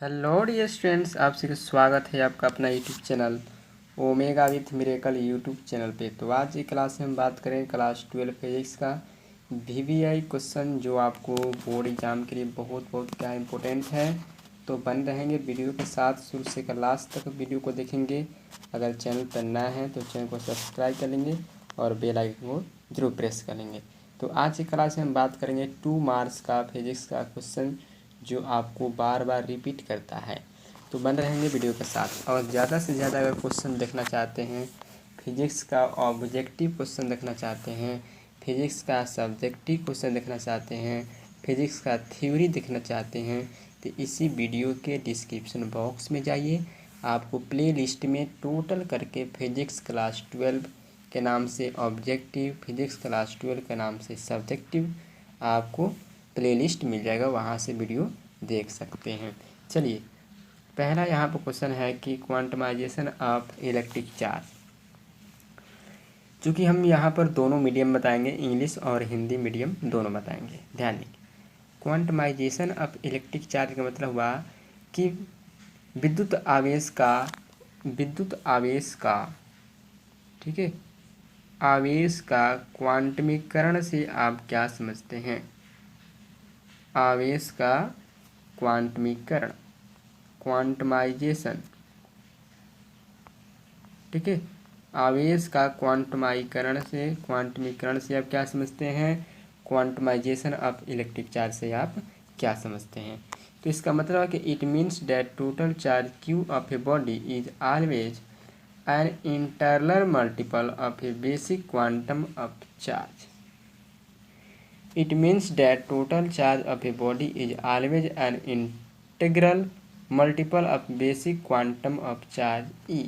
Hello dear students, आप सभी का स्वागत है आपका अपना YouTube channel omega with miracle YouTube channel पे। तो आज की क्लास में हम बात करें क्लास 12 फिजिक्स का वीवीआई क्वेश्चन, जो आपको बोर्ड एग्जाम के लिए बहुत क्या इम्पोर्टेंट है। तो बन रहेंगे वीडियो के साथ, शुरू से कर लास्ट तक वीडियो को देखेंगे। अगर चैनल पर नया है तो चैनल को सब्सक्राइब कर लेंगे और बेल आइकन को जरूर प्रेस कर लेंगे। तो आज की क्लास में हम बात करेंगे 2 मार्क्स का फिजिक्स का क्वेश्चन, जो आपको बार बार रिपीट करता है। तो बन रहेंगे वीडियो के साथ। और ज़्यादा से ज़्यादा अगर क्वेश्चन देखना चाहते हैं, फिजिक्स का ऑब्जेक्टिव क्वेश्चन देखना चाहते हैं, फिजिक्स का सब्जेक्टिव क्वेश्चन देखना चाहते हैं, फिजिक्स का थ्योरी देखना चाहते हैं, तो इसी वीडियो के डिस्क्रिप्शन बॉक्स में जाइए। आपको प्ले लिस्ट में टोटल करके फिजिक्स क्लास 12 के नाम से ऑब्जेक्टिव, फिजिक्स क्लास 12 के नाम से सब्जेक्टिव आपको प्लेलिस्ट मिल जाएगा, वहाँ से वीडियो देख सकते हैं। चलिए, पहला यहाँ पर क्वेश्चन है कि क्वांटमाइजेशन ऑफ इलेक्ट्रिक चार्ज। चूँकि हम यहाँ पर दोनों मीडियम बताएंगे, इंग्लिश और हिंदी मीडियम दोनों बताएंगे। ध्यान देंगे, क्वांटमाइजेशन ऑफ इलेक्ट्रिक चार्ज का मतलब हुआ कि विद्युत आवेश का ठीक है, आवेश का क्वांटमीकरण से आप क्या समझते हैं। आवेश का क्वांटमीकरण, क्वांटमाइजेशन, ठीक है। आवेश का क्वांटमीकरण से आप क्या समझते हैं, क्वांटमाइजेशन ऑफ इलेक्ट्रिक चार्ज से आप क्या समझते हैं। तो इसका मतलब है कि it means that total charge Q of a body is always an internal multiple of A basic quantum of charge. It means that total charge of a body is always an integral multiple of basic quantum of charge E।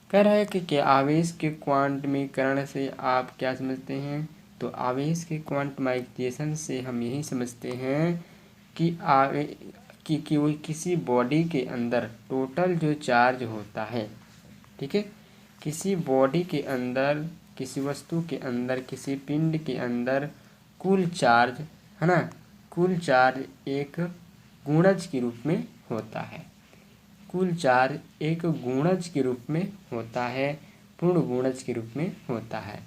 कह रहा है कि आवेश के क्वांटमीकरण से आप क्या समझते हैं। तो आवेश के क्वांटमाइजेशन से हम यही समझते हैं कि वो किसी बॉडी के अंदर टोटल जो चार्ज होता है, ठीक है, किसी बॉडी के अंदर, किसी वस्तु के अंदर, किसी पिंड के अंदर कुल चार्ज है ना, कुल चार्ज एक गुणज के रूप में होता है। कुल चार्ज एक गुणज के रूप में होता है, पूर्ण गुणज के रूप में होता है।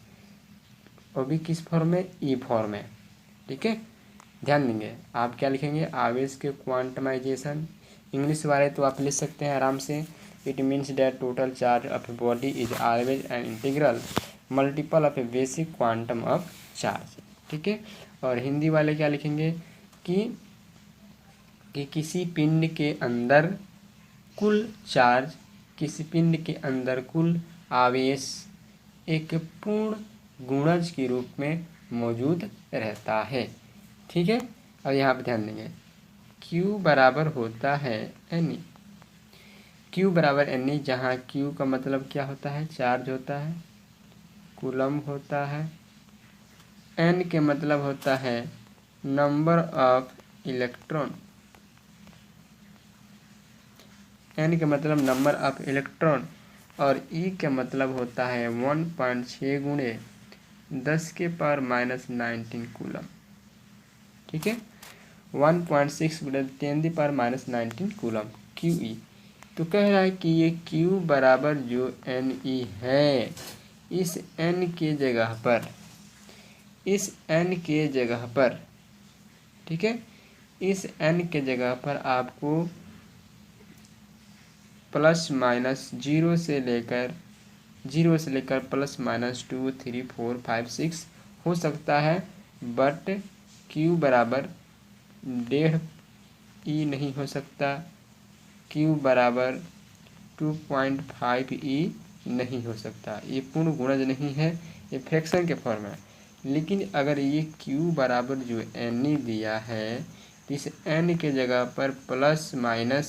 और भी किस फॉर्म में, ई फॉर्म में, ठीक है। ध्यान देंगे, आप क्या लिखेंगे, आवेश के क्वांटमाइजेशन। इंग्लिश वाले तो आप लिख सकते हैं आराम से, it means that total charge of a body is always an integral multiple of A basic quantum of charge, ठीक है। और हिंदी वाले क्या लिखेंगे कि किसी पिंड के अंदर कुल चार्ज, किसी पिंड के अंदर कुल आवेश एक पूर्ण गुणज के रूप में मौजूद रहता है, ठीक है। और यहाँ पर ध्यान देंगे, Q बराबर होता है N। Q बराबर N, जहाँ Q का मतलब क्या होता है, चार्ज होता है, कूलम होता है। N के मतलब होता है नंबर ऑफ इलेक्ट्रॉन। N का मतलब नंबर ऑफ इलेक्ट्रॉन। और E का मतलब होता है 1.6 गुणे 10⁻⁻19 कूलम, ठीक है। 1.6 गुणे 10⁻⁻19 कूलम QE। तो कह रहा है कि ये Q बराबर जो NE है, इस N के जगह पर, इस N के जगह पर, ठीक है, इस N के जगह पर आपको प्लस माइनस जीरो से लेकर प्लस माइनस 2, 3, 4, 5, 6 हो सकता है। बट Q बराबर 1.5 E नहीं हो सकता, Q बराबर 2.5 E नहीं हो सकता। ये पूर्ण गुणज नहीं है, ये फ्रैक्शन के फॉर्म है। लेकिन अगर ये Q बराबर जो NE दिया है, इस N के जगह पर प्लस माइनस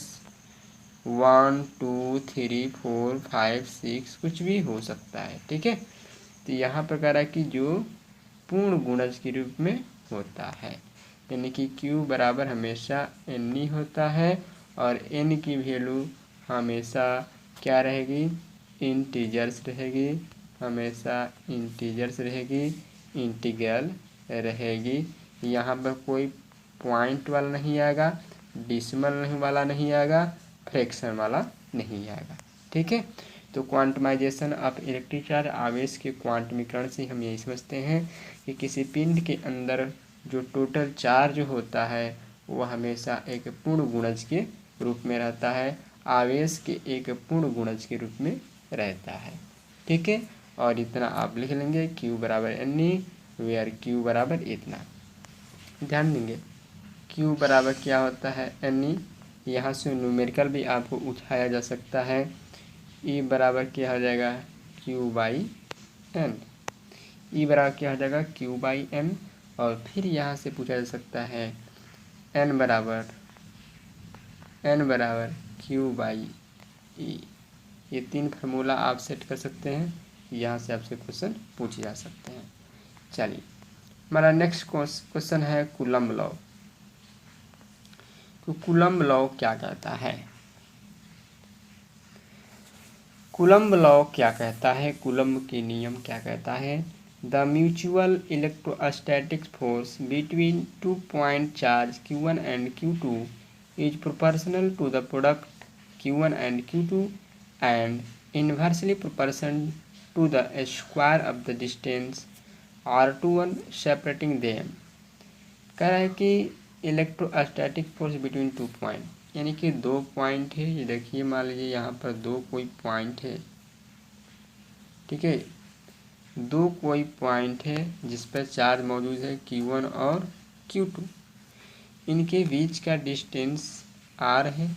1, 2, 3, 4, 5, 6 कुछ भी हो सकता है, ठीक है। तो यहाँ पर कह रहा है कि जो पूर्ण गुणज के रूप में होता है, यानी कि Q बराबर हमेशा NE होता है। और N की वैल्यू हमेशा क्या रहेगी, इंटीजर्स रहेगी, हमेशा इंटीजर्स रहेगी, इंटीग्रल रहेगी। यहाँ पर कोई पॉइंट वाला नहीं आएगा, डिसिमल नहीं वाला नहीं आएगा, फ्रैक्शन वाला नहीं आएगा। ठीक है, तो क्वांटमाइजेशन ऑफ इलेक्ट्रिक चार्ज, आवेश के क्वांटमीकरण से हम यही समझते हैं कि किसी पिंड के अंदर जो टोटल चार्ज होता है वह हमेशा एक पूर्ण गुणज के रूप में रहता है, आवेश के एक पूर्ण गुणज के रूप में रहता है। ठीक है, और इतना आप लिख लेंगे Q बराबर एन ई, वेयर Q बराबर इतना। ध्यान देंगे Q बराबर क्या होता है एन ई, यहाँ से न्यूमेरिकल भी आपको उठाया जा सकता है। E बराबर क्या हो जाएगा Q बाई एन, E बराबर क्या हो जाएगा Q बाई एन, और फिर यहाँ से पूछा जा सकता है N बराबर Q बाई E। ये 3 फार्मूला आप सेट कर सकते हैं, यहाँ से आपसे क्वेश्चन पूछे जा सकते हैं। चलिए, हमारा नेक्स्ट क्वेश्चन है कूलम्ब लॉ। तो कूलम्ब लॉ क्या कहता है? कूलम्ब लॉ क्या कहता है? कूलम्ब के नियम क्या कहता है? The mutual electrostatic force between 2 point charge Q1 and Q2 is proportional to the product Q1 and Q2 and inversely proportional to the square of the distance R21 separating them. कह रहा है कि electrostatic force between 2 point, यानी कि 2 point है। ये देखिए, मान लीजिए यहाँ पर 2 कोई पॉइंट है। ठीक है, 2 कोई पॉइंट है जिस पर चार्ज मौजूद है Q1 और Q2। इनके बीच का डिस्टेंस R है।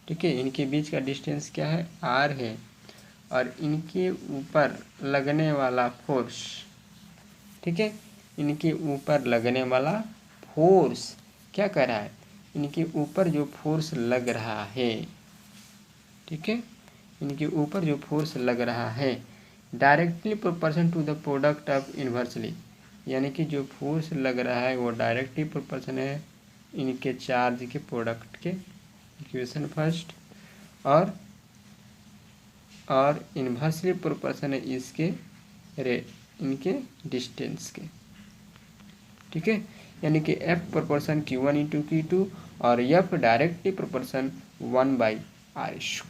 ठीक है, इनके बीच का डिस्टेंस क्या है? R है। और इनके ऊपर लगने वाला फोर्स, ठीक है, इनके ऊपर लगने वाला फोर्स क्या कर रहा है? इनके ऊपर जो फोर्स लग रहा है, ठीक है, इनके ऊपर जो फोर्स लग रहा है directly proportion to the product of inversely, यानी कि जो फोर्स लग रहा है वो डायरेक्टली प्रोपोर्शन है इनके चार्ज के प्रोडक्ट के, इक्वेशन फर्स्ट, और इन्वर्सली प्रोपोर्शन है इसके इनके डिस्टेंस के। ठीक है, यानी कि F proportion Q1 into Q2 और F directly proportion 1/r²,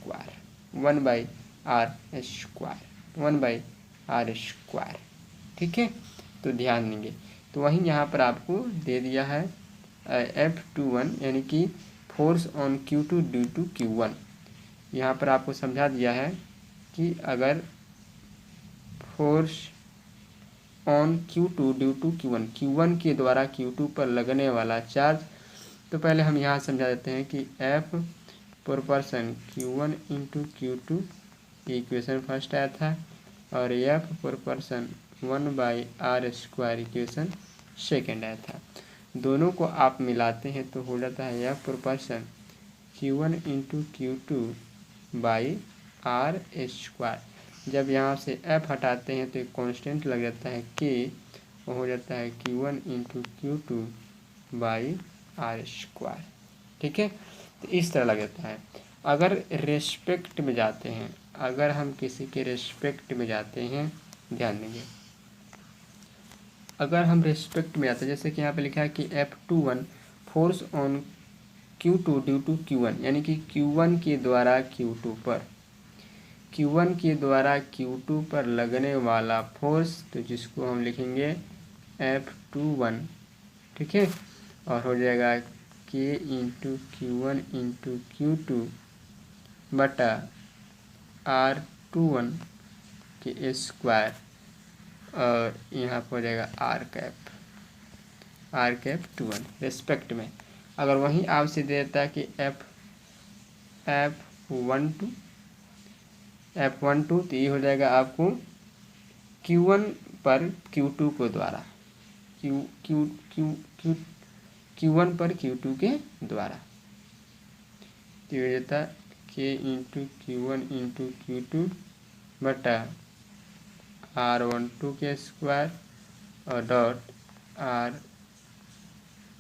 1/r²। ठीक है, तो ध्यान देंगे। तो वहीं यहाँ पर आपको दे दिया है F21, यानी कि force on Q2 due to Q1। यहाँ पर आपको समझा दिया है कि अगर force on Q2 due to Q1 के द्वारा Q2 पर लगने वाला चार्ज, तो पहले हम यहाँ समझा देते हैं कि F proportion Q1 into Q2 equation first आया था, और F proportion 1/r² equation second आया था। दोनों को आप मिलाते हैं तो हो जाता है F proportion Q1 into Q2/r²। जब यहाँ से F हटाते हैं तो एक कांस्टेंट लग जाता है K, वो हो जाता है Q1 इंटू Q2/r²। ठीक है, तो इस तरह लग जाता है। अगर रेस्पेक्ट में जाते हैं, अगर हम किसी के रेस्पेक्ट में जाते हैं, ध्यान देंगे, अगर हम रेस्पेक्ट में जाते हैं, जैसे कि यहाँ पे लिखा है कि F21 force on Q2 due to Q1, यानी कि Q1 के द्वारा Q2 पर लगने वाला फोर्स, तो जिसको हम लिखेंगे F21। ठीक है, और हो जाएगा K into Q1 into Q2 बटा R21 के स्क्वायर, और यहाँ पर हो जाएगा R21 रेस्पेक्ट में। अगर वहीं आपसे दे देता है कि F12, तो ये हो जाएगा आपको Q1 पर Q2 के द्वारा, Q1 पर Q2 के द्वारा, तो ये हो जाता है K into Q1 into Q2 बटा R12 के स्क्वायर और डॉट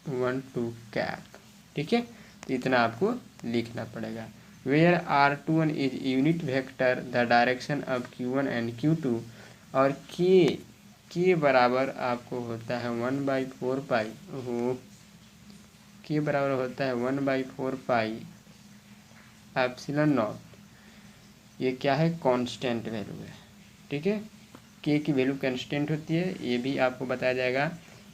R12 कैप। ठीक है, तो इतना आपको लिखना पड़ेगा। Where R21 is unit vector the direction of Q1 and Q2, और के बराबर आपको होता है 1/4 पाई, के बराबर होता है 1/4 पाई एप्सिलॉन नॉट। ये क्या है, कांस्टेंट वैल्यू है, ठीक है। के की वैल्यू कांस्टेंट होती है, ये भी आपको बताया जाएगा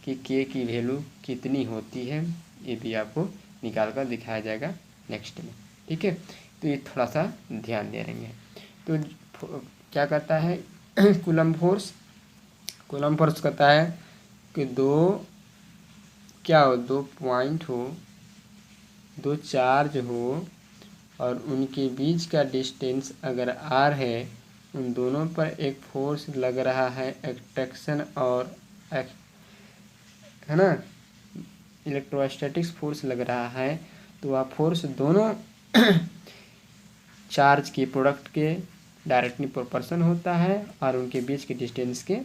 कि के की वैल्यू कितनी होती है, ये भी आपको निकाल कर दिखाया जाएगा नेक्स्ट में, ठीक है। तो ये थोड़ा सा ध्यान दे रहेंगे। तो क्या करता है कूलम्ब फोर्स, कूलम्ब फोर्स कहता है कि दो पॉइंट हो, दो चार्ज हो और उनके बीच का डिस्टेंस अगर r है, उन दोनों पर एक फोर्स लग रहा है, अट्रैक्शन और है ना, इलेक्ट्रोस्टैटिक्स फोर्स लग रहा है, तो वह फोर्स दोनों चार्ज के प्रोडक्ट के डायरेक्टली प्रोपोर्शन होता है और उनके बीच के डिस्टेंस के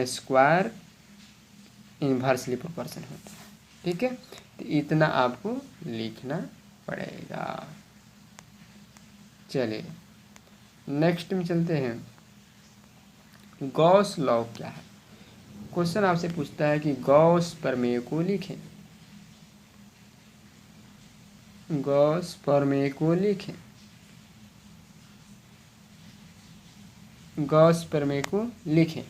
स्क्वायर इन्वर्सली प्रोपोर्शन होता है, ठीक है। तो इतना आपको लिखना पड़ेगा। चलिए नेक्स्ट में चलते हैं। गॉस लॉ क्या है? क्वेश्चन आपसे पूछता है कि गॉस प्रमेय को लिखें। गॉस प्रमेय को लिखें। गॉस प्रमेय को लिखें।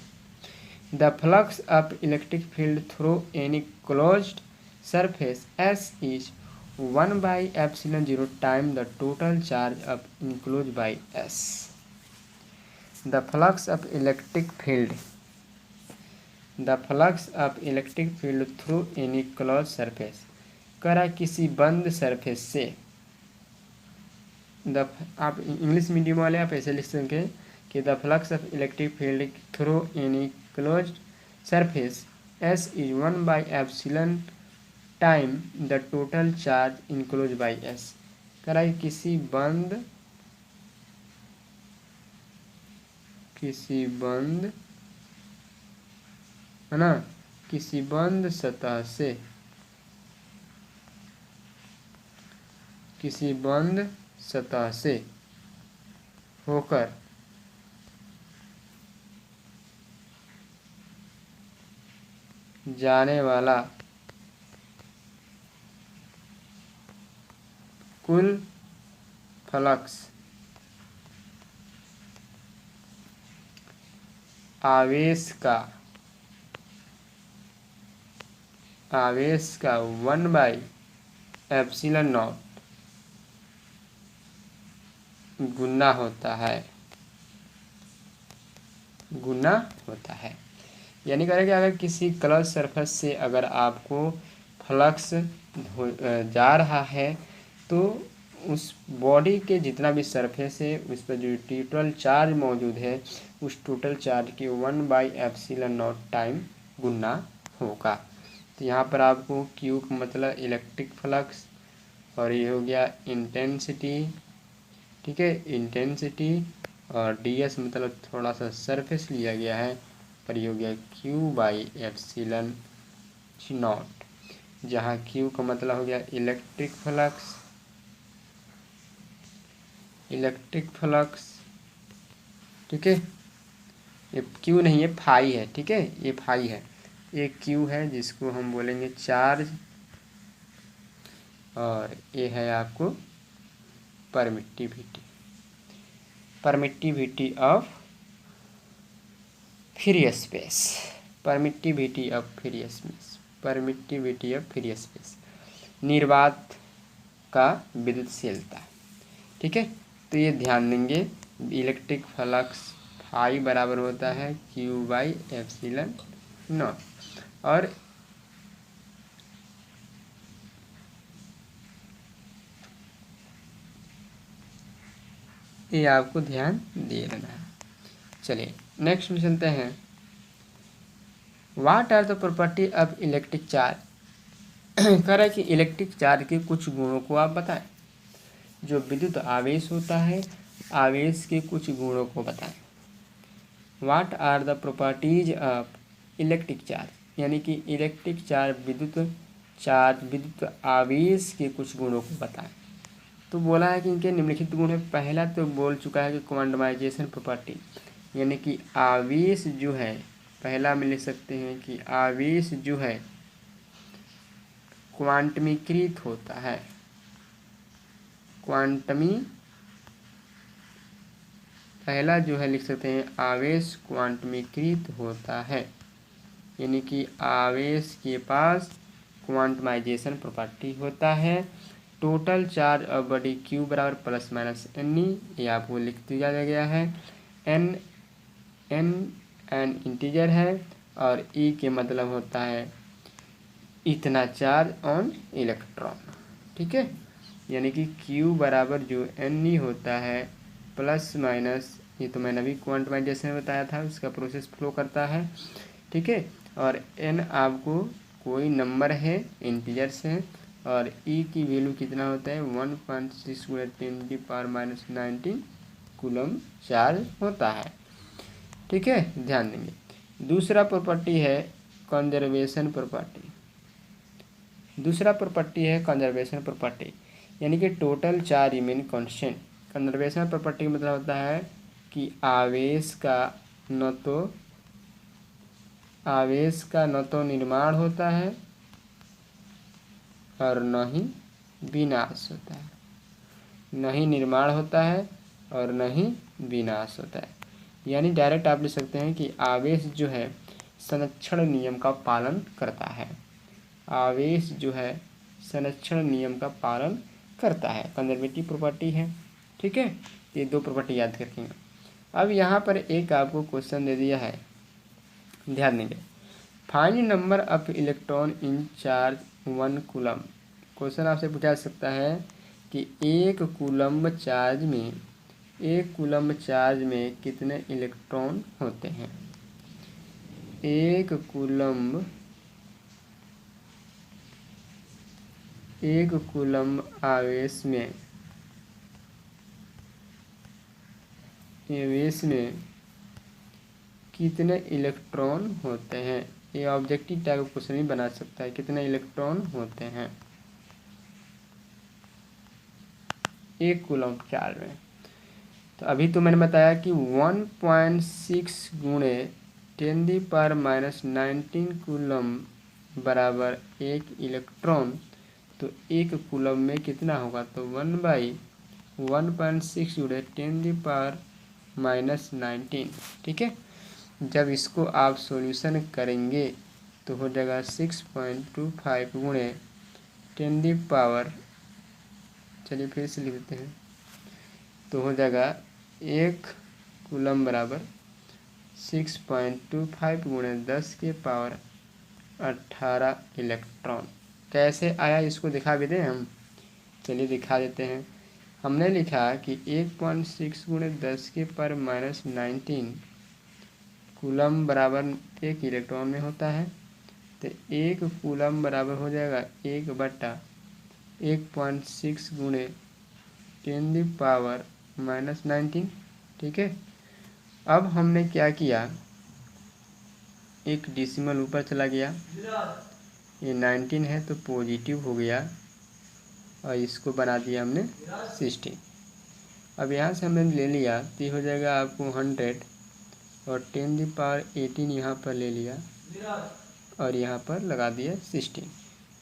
The flux of electric field through any closed surface S is 1/epsilon 0 time the total charge of enclosed by S. The flux of electric field through any closed surface करा किसी बंद surface से। आप English medium वाले आप ऐसे लिख सकें कि the flux of electric field through any closed surface S is 1/epsilon time the total charge enclose by S। कराई किसी बंद है ना, किसी बंद सतह से, किसी बंद सतह से होकर जाने वाला कुल फ्लक्स आवेश का 1/ε0 गुना होता है। यानी करें कि अगर किसी क्लोज सरफेस से अगर आपको फ्लक्स जा रहा है तो उस बॉडी के जितना भी सरफेस है उस पर जो टोटल चार्ज मौजूद है उस टोटल चार्ज के 1/ε0 टाइम गुना होगा। तो यहाँ पर आपको क्यू का मतलब इलेक्ट्रिक फ्लक्स और ये हो गया इंटेंसिटी, ठीक है, इंटेंसिटी, और ds मतलब थोड़ा सा सरफेस लिया गया है, पर ये हो गया Q/ε0, जहाँ Q का मतलब हो गया इलेक्ट्रिक फ्लक्स, ठीक है। ये Q नहीं है, फाई है, ठीक है, ये फाई है, ये Q है जिसको हम बोलेंगे चार्ज, और ये है आपको परमिटिविटी ऑफ फ्री स्पेस, निर्वात का विद्युतशीलता, ठीक है। तो ये ध्यान देंगे, इलेक्ट्रिक फ्लक्स फाई बराबर होता है Q/ε0, और ये आपको ध्यान दे देना है। चलिए नेक्स्ट में चलते हैं। What are the property of electric charge? कह रहा है कि इलेक्ट्रिक चार्ज के कुछ गुणों को आप बताएं। जो विद्युत आवेश होता है, आवेश के कुछ गुणों को बताएं। What are the properties of electric charge, यानी कि इलेक्ट्रिक चार्ज विद्युत आवेश के कुछ गुणों को बताएं। तो बोला है कि इनके निम्नलिखित गुण है। पहला तो बोल चुका है कि क्वांटमाइजेशन प्रॉपर्टी, यानी कि आवेश जो है, पहला में लिख सकते हैं कि आवेश जो है क्वांटमीकृत होता है। पहला जो है लिख सकते हैं आवेश क्वांटमीकृत होता है, यानी कि आवेश के पास क्वांटमाइजेशन प्रॉपर्टी होता है। Total charge of body Q बराबर प्लस माइनस एन ई, ये आपको लिख दिया गया है। एन इंटीजर है और ई के मतलब होता है इतना चार्ज ऑन इलेक्ट्रॉन, ठीक है। यानी कि क्यू बराबर जो एन ई होता है प्लस माइनस, ये तो मैंने अभी क्वांटमाइजेशन में बताया था, उसका प्रोसेस फ्लो करता है, ठीक है। और एन आपको कोई नंबर है इंटीजर से, और ई की वैल्यू कितना होता है 1.6 × 10⁻⁻19 कूलम चार्ज होता है, ठीक है, ध्यान देंगे। दूसरा प्रॉपर्टी है कंजर्वेशन प्रॉपर्टी। कंजर्वेशन प्रॉपर्टी यानी कि total charge remain constant. Conservation property मतलब होता है कि आवेश का न तो निर्माण होता है और न ही विनाश होता है। यानी डायरेक्ट आप लिख सकते हैं कि आवेश जो है संरक्षण नियम का पालन करता है। कंजर्वेटिव प्रॉपर्टी है, ठीक है। ये दो प्रॉपर्टी याद रखेंगे। अब यहाँ पर एक आपको क्वेश्चन दे दिया है, ध्यान देंगे। Find number of electron in charge 1 coulomb. Question आपसे पूछा सकता है कि एक कूलम चार्ज में कितने इलेक्ट्रॉन होते हैं। एक कूलम आवेश में कितने इलेक्ट्रॉन होते हैं। ये ऑब्जेक्टिव टाइप का क्वेश्चन भी बना सकता है, कितने इलेक्ट्रॉन होते हैं एक कूलम चार्ज में। तो अभी तो मैंने बताया कि 1.6 × 10⁻⁻19 कूलम बराबर एक इलेक्ट्रॉन। तो एक कूलम में कितना होगा, तो 1/1.6 × 10⁻⁻19, ठीक है। जब इसको आप सॉल्यूशन करेंगे तो हो जाएगा 6.25 × 10⁻, चलिए फिर से लिख देते हैं, तो हो जाएगा एक कूलम बराबर 6.25 × 10⁻18 इलेक्ट्रॉन। कैसे आया इसको दिखा भी दें हम, चलिए दिखा देते हैं। हमने लिखा कि 1.6 × 10⁻⁻19 कूलम बराबर एक इलेक्ट्रॉन में होता है। तो एक कूलम बराबर हो जाएगा 1/1.6 × 10⁻⁻19, ठीक है। अब हमने क्या किया, एक डेसिमल ऊपर चला गया, ये 19 है तो पॉजिटिव हो गया और इसको बना दिया हमने 16। अब यहाँ से हमने ले लिया तो हो जाएगा आपको 100 और 10⁻18 यहाँ पर ले लिया और यहाँ पर लगा दिया 16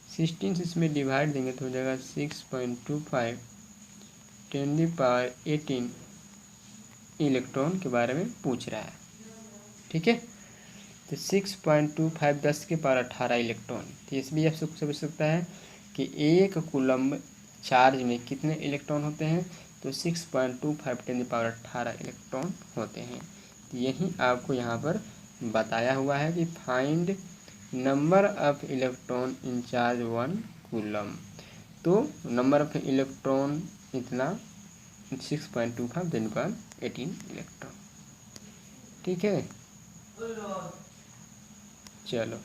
से इसमें डिवाइड देंगे तो हो जाएगा 6.25 10⁻18 इलेक्ट्रॉन के बारे में पूछ रहा है, ठीक है। तो 6.25 10⁻18 इलेक्ट्रॉन। तो इसमें आप समझ सकता है कि एक कूलम चार्ज में कितने इलेक्ट्रॉन होते हैं, तो 6.25 10⁻18 इलेक्ट्रॉन होते हैं। तो यही आपको यहाँ पर बताया हुआ है कि find number of electron in charge 1 coulomb. तो नंबर ऑफ इलेक्ट्रॉन इतना 6.25 10⁻18 इलेक्ट्रॉन, ठीक है। चलो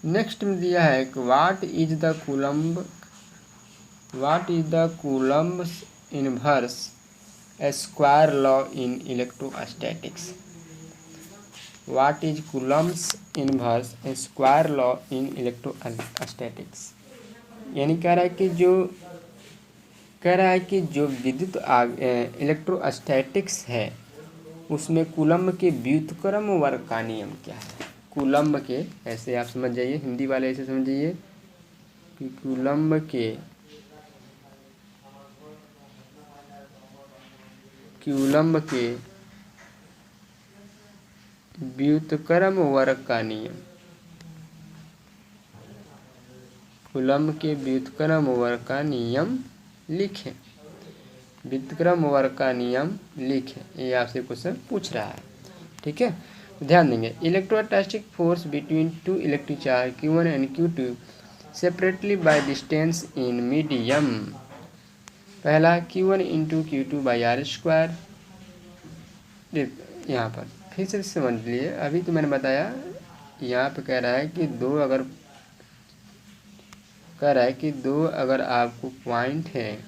नेक्स्ट में दिया है कि what is the Coulomb's inverse square law in electrostatics. What is Coulomb's inverse square law in electrostatics. यानी कह रहा है कि जो विद्युत इलेक्ट्रोस्टैटिक्स है उसमें कूलम्ब के व्युत्क्रम वर्ग का नियम क्या है। कूलम्ब के, ऐसे आप समझ जाइए, हिंदी वाले ऐसे समझ जाइए कि कूलम्ब के व्युत्क्रम वर्ग का नियम, कूलम्ब के व्युत्क्रम वर्ग का नियम लिखें, व्युत्क्रम वर्ग का नियम लिखें, ये आपसे क्वेश्चन पूछ रहा है। ठीक है, ध्यान देंगे। Electrostatic force between two electric charge Q1 and Q2 separately by distance in medium. पहला Q1 into Q2 by are square. यहाँ पर फिर से समझ लिए, अभी तो मैंने बताया, यहाँ पे कह रहा है कि दो अगर आपको पॉइंट है,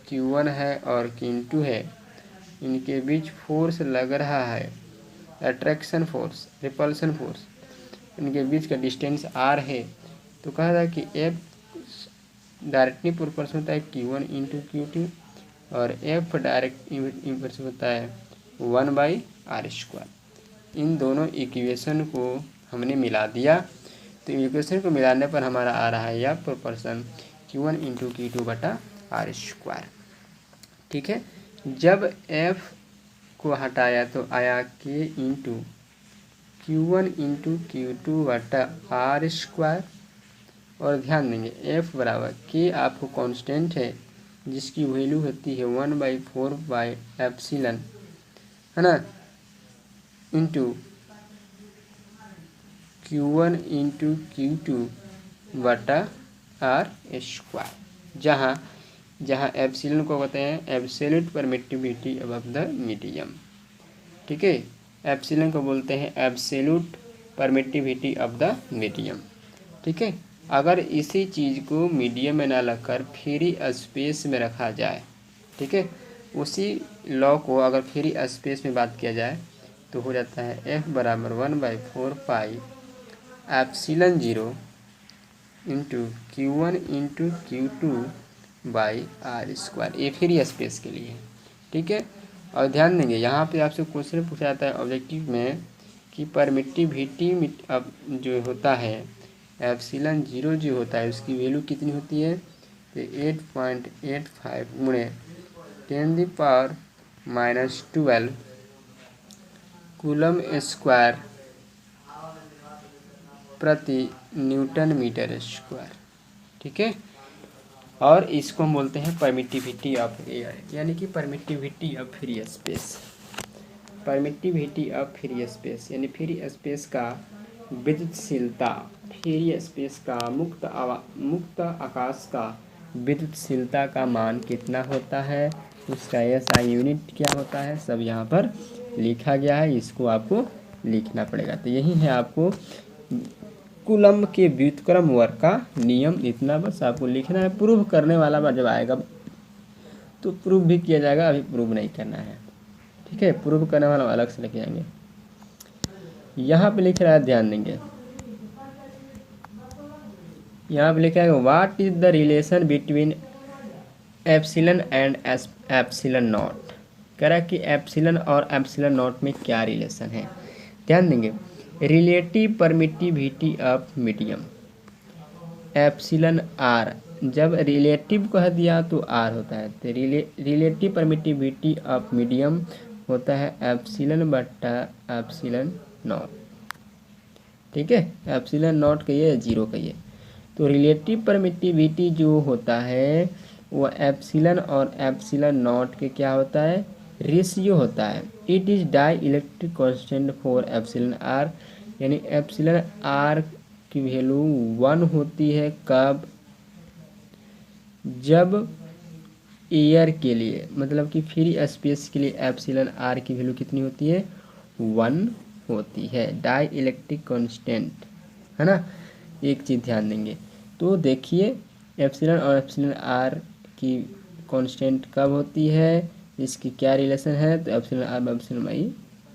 Q1 है और Q2 है, इनके बीच फोर्स लग रहा है, अट्रैक्शन फोर्स, रिपल्सन फोर्स, इनके बीच का डिस्टेंस r है, तो कहा था कि F डायरेक्टली प्रोपोर्शनल होता है Q1 इंटू Q2 और F डायरेक्ट इन्वर्स होता है 1/r²। इन दोनों इक्वेशन को हमने मिला दिया, तो इक्वेशन को मिलाने पर हमारा आ रहा है यह प्रोपोर्शन Q1 इंटू Q2/r²। ठीक है, जब F को हटाया तो आया K into Q1 into Q2/r²। और ध्यान देंगे F बराबर K आपको कांस्टेंट है, जिसकी वैल्यू होती है 1/4 है ना, इंटू Q1 इंटू Q2/r², जहाँ एप्सिलॉन को कहते हैं absolute permittivity above the medium. ठीक है, एप्सिलॉन को बोलते हैं absolute permittivity of the medium. ठीक है, अगर इसी चीज़ को मीडियम में ना रखकर फ्री स्पेस में रखा जाए, ठीक है, उसी लॉ को अगर फ्री स्पेस में बात किया जाए तो हो जाता है F बराबर 1/4πε0 इंटू Q1 इंटू Q2/r², ये फ्री स्पेस के लिए। ठीक है, और ध्यान देंगे यहाँ पे आपसे क्वेश्चन पूछा जाता है ऑब्जेक्टिव में कि परमिटिविटी अब जो होता है ε0 जो होता है उसकी वैल्यू कितनी होती है, तो 8.85 गुणे 10⁻⁻12 कूलम स्क्वायर प्रति न्यूटन मीटर स्क्वायर। ठीक है, और इसको हम बोलते हैं परमिटिविटी ऑफ एयर, यानी कि permittivity of free space, permittivity of free space यानी फ्री स्पेस का विद्युतशीलता, फ्री स्पेस का मुक्त आकाश का विद्युतशीलता का मान कितना होता है, उसका SI यूनिट क्या होता है, सब यहाँ पर लिखा गया है, इसको आपको लिखना पड़ेगा। तो यही है आपको कूलम्ब के व्युत्क्रम वर्ग का नियम, इतना बस आपको लिखना है। प्रूव करने वाला बार जब आएगा तो प्रूव भी किया जाएगा, अभी प्रूव नहीं करना है। ठीक है, प्रूव करने वाला अलग से लिख जाएंगे। यहाँ पे लिख रहा है, ध्यान देंगे, यहाँ पे लिखा है what is the relation between epsilon and epsilon not. कह रहा है कि एप्सिलॉन और एप्सिलॉन नॉट में क्या रिलेशन है। ध्यान देंगे, relative permittivity of medium epsilon R, जब रिलेटिव कह दिया तो आर होता है, तो रिलेटिव परमिटिविटी ऑफ मीडियम होता है एप्सिलॉन नॉट। ठीक है, एप्सिलॉन नॉट कहिए 0 कहिए, तो रिलेटिव परमिटिविटी जो होता है वो एप्सिलॉन और एप्सिलॉन नॉट के क्या होता है, रेशियो होता है। It is dielectric constant for epsilon R, यानी एप्सिलॉन आर की वैल्यू 1 होती है कब, जब एयर के लिए, मतलब कि फ्री स्पेस के लिए एप्सिलॉन आर की वैल्यू कितनी होती है, 1 होती है, डाई इलेक्ट्रिक कॉन्स्टेंट, है ना। एक चीज़ ध्यान देंगे, तो देखिए एप्सिलॉन और एप्सिलॉन आर की कांस्टेंट कब होती है, इसकी क्या रिलेशन है, तो epsilon R by epsilon by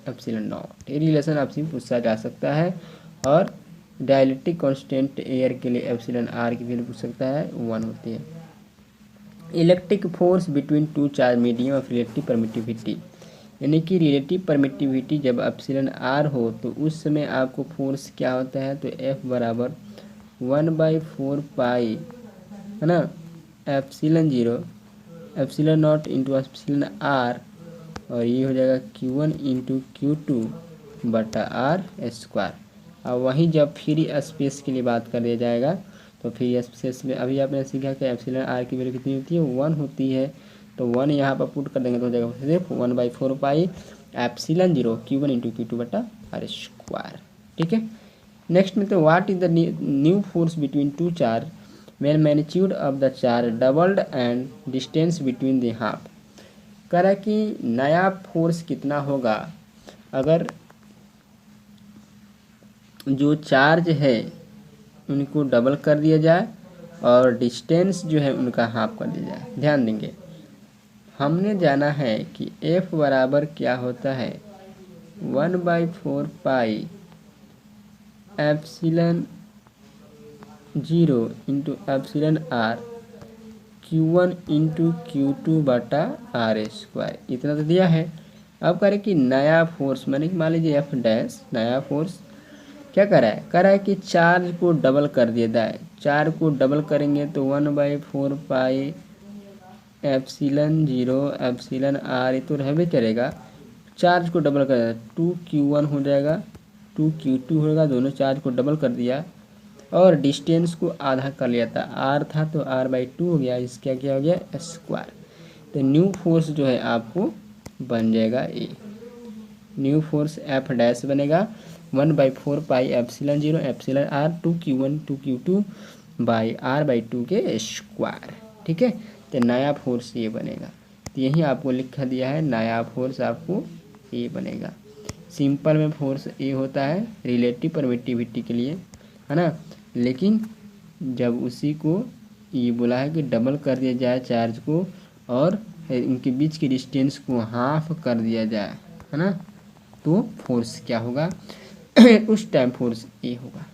epsilon naught, ये रिलेशन आपसे पूछा जा सकता है। और डाइलेक्ट्रिक कांस्टेंट एयर के लिए एप्सिलॉन आर की वैल्यू पूछ सकता है, 1 होती है। Electric force between two charge medium of relative permittivity, यानी कि रिलेटिव परमिटिविटी जब एप्सिलॉन आर हो तो उस समय आपको फोर्स क्या होता है, तो एफ बराबर 1/4 पाई, है ना, epsilon zero epsilon naught into epsilon R, और ये हो जाएगा Q1 इंटू Q2 बटा आर स्क्वायर। अब वहीं जब फ्री स्पेस के लिए बात कर दिया जाएगा तो फ्री स्पेस में अभी आपने सीखा कि एप्सिलॉन आर की वैल्यू कितनी होती है, 1 होती है। तो 1 यहाँ पर पुट कर देंगे तो हो जाएगा सिर्फ 1/4 pi epsilon zero Q1 into Q2 बटा आर स्क्वायर। ठीक है। नेक्स्ट में तो what is the new force between two charge when magnitude of the charge doubled and distance between the half। कह रहा है कि नया फोर्स कितना होगा अगर जो चार्ज है उनको डबल कर दिया जाए और डिस्टेंस जो है उनका हाफ कर दिया जाए। ध्यान देंगे, हमने जाना है कि F बराबर क्या होता है, 1/4 pi epsilon zero into epsilon R Q1 into Q2 बटा आर स्क्वायर, इतना तो दिया है। अब कह रहे कि नया फोर्स मैंने मान लीजिए F डैश, नया फोर्स क्या कर रहा है, कह रहा है कि चार्ज को डबल कर दिया जाए। चार्ज को डबल करेंगे तो 1/4 pi epsilon zero epsilon R, ये तो रहबे करेगा। चार्ज को डबल कर दिया 2Q1 हो जाएगा, 2Q2 होगा, दोनों चार्ज को डबल कर दिया और डिस्टेंस को आधा कर लिया था, आर था तो r/2 हो गया, इसका क्या हो गया स्क्वायर। तो न्यू फोर्स जो है आपको बन जाएगा a, new force F dash बनेगा 1/4 pi epsilon zero epsilon R 2Q1 2Q2 by r/2 के स्क्वायर। ठीक है, तो नया फोर्स ये बनेगा। तो यही आपको लिखा दिया है, नया फोर्स आपको ए बनेगा। सिंपल में फोर्स ए होता है रिलेटिव परमिटिविटी के लिए, है ना, लेकिन जब उसी को ये बोला है कि डबल कर दिया जाए चार्ज को और इनके बीच की डिस्टेंस को हाफ कर दिया जाए, है ना, तो फोर्स क्या होगा उस टाइम फोर्स ए होगा।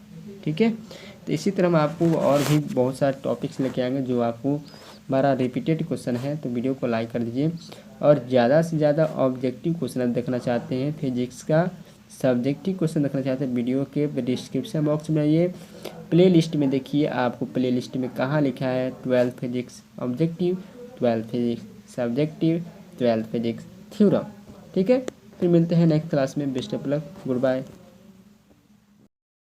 ठीक है, तो इसी तरह हम आपको और भी बहुत सारे टॉपिक्स लेके आएंगे जो आपको हमारा रिपीटेड क्वेश्चन है, तो वीडियो को लाइक कर दीजिए। और ज़्यादा से ज़्यादा ऑब्जेक्टिव क्वेश्चन देखना चाहते हैं, फिजिक्स का सब्जेक्टिव क्वेश्चन देखना चाहते हैं, वीडियो के डिस्क्रिप्शन बॉक्स में आइए, प्ले लिस्ट में देखिए, आपको प्ले लिस्ट में कहाँ लिखा है 12 physics objective, 12 physics subjective, 12 physics theorem. ठीक है, फिर मिलते हैं नेक्स्ट क्लास में। Best of luck, good bye.